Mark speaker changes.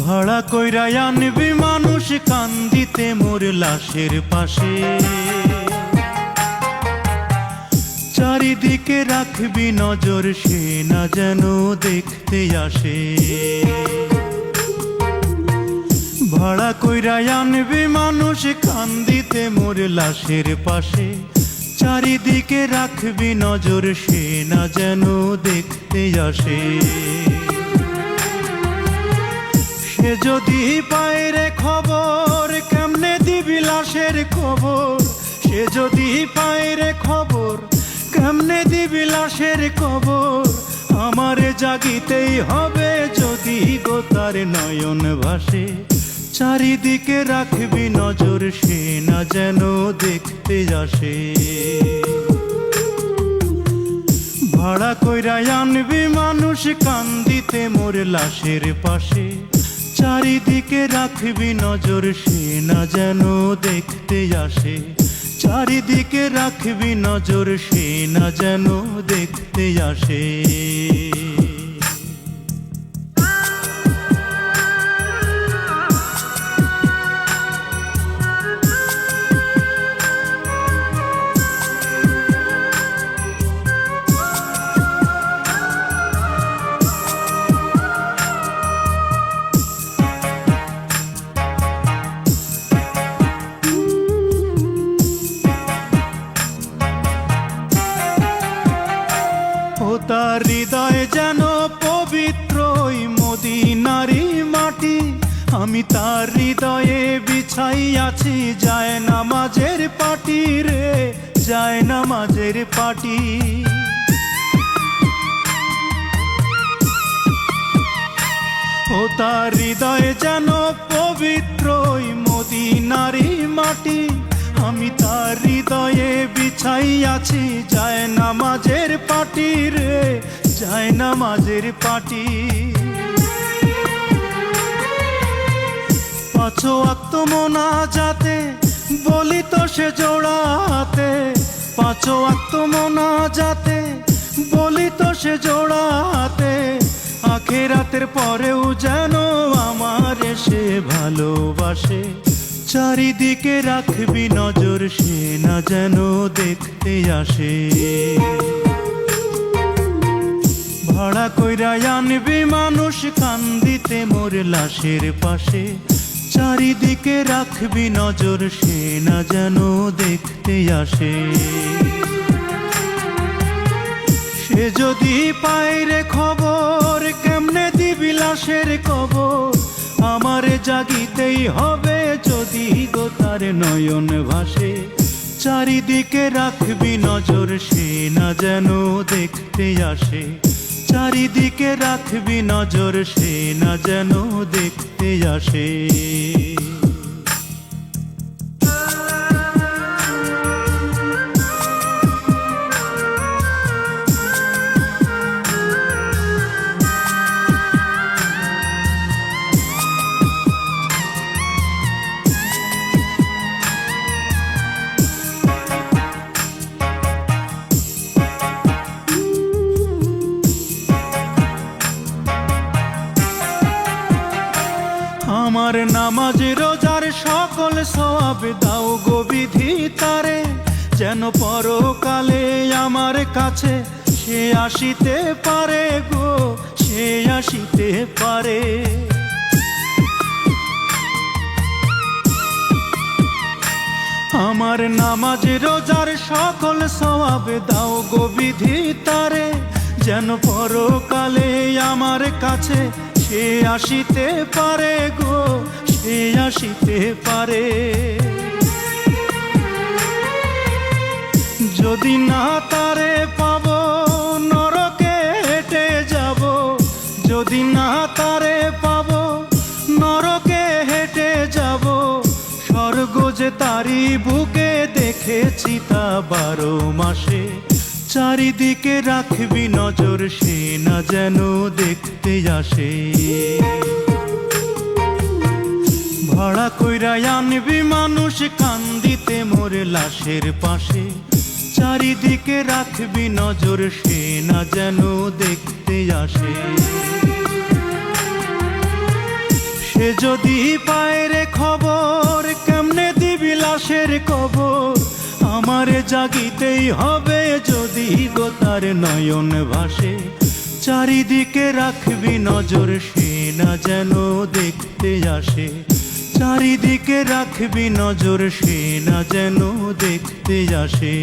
Speaker 1: ভাড়া কইরা আনবি মানুষ কান্দিতে মোর লাশের পাশে, চারিদিকে রাখবি নজর সে না যেন দেখতে আসে। ভাড়া কইরা আনবি মানুষ কান্দিতে মোর লাশের পাশে, চারিদিকে রাখবি নজর সে না যেন দেখতে আসে। সে যদি পায় রে খবর কেমনে দিবি লাশের খবর, সে যদি পায় রে খবর কেমনে দিবি লাশের খবর। আমারে জাগিতেই হবে যদি গো তার নয়ন ভাসে, চারিদিকে রাখবি নজর সে না যেন দেখতে আসে। ভাড়া কইরা আনবি মানুষ কান্দিতে মোর লাশের পাশে, চারিদিকে রাখবি নজর সে না যেন দেখতে আসে। চারিদিকে রাখবি নজর সে না যেন দেখতে আসে। তার হৃদয় যেন পবিত্র মদিনারি মাটি, আমি তার হৃদয়ে বিছাই আছি যায় নামাজের পাটি রে, যায় নামাজের পাটি। ও তার হৃদয় যেন পবিত্র মদিনারি মাটি, আমি তার হৃদয়ে বিছাই আছি যায় নামাজের পাটি রে, যায় নামাজের পাটি। পাঁচ ওয়াক্ত মোনাজাতে বলি তো সে জোড়াতে, পাঁচ ওয়াক্ত মোনাজাতে বলি তো সে জোড়াতে। আখিরাতের পরেও যেন আমার সে ভালোবাসে, চারিদিকে রাখবি নজর সে না যেন দেখতে আসে। ভাড়া কইরা আনবি মানুষ কান্দিতে মোর লাশের পাশে, চারিদিকে রাখবি নজর সে না যেন দেখতে আসে। সে যদি পায় রে খবর কেমনে দিবি লাশের খবর, আমারে জাগিতেই হবে যদি গো তার নয়ন ভাসে। চারিদিকে রাখবি নজর সে না যেন দেখতে আসে, চারিদিকে রাখবি নজর সে না যেন দেখতে আসে। আমার নামাজ রোজার সকল সওয়াব দাও গো বিধি তারে, যেন পরকালে আমার কাছে সে আসিতে পারে গো, সে আসিতে পারে। আমার নামাজ রোজার সকল সওয়াব দাও গো বিধি তারে, যেন পরকালে আমার কাছে সে আসিতে পারে গো, সে আসিতে পারে। যদি না তারে পাব নরকে হেঁটে যাব, যদি না তারে পাব নরকে হেঁটে যাব। স্বর্গ যে তারি বুকে দেখেছি তা 12 মাসে, চারিদিকে রাখবি নজর সে না যেন দেখতে আসে। ভাড়া কইরা আনবি মানুষ কান্দিতে মোর লাশের পাশে, চারিদিকে রাখবি নজর সে না যেন দেখতে আসে। সে যদি পায় রে খবর কেমনে দিবি লাশের কবর। আমারে জাগিতেই হবে যদি গো তার নয়ন ভাসে, চারিদিকে রাখবি নজর সে না যেন দেখতে আসে, চারিদিকে রাখবি নজর সে না যেন দেখতে আসে।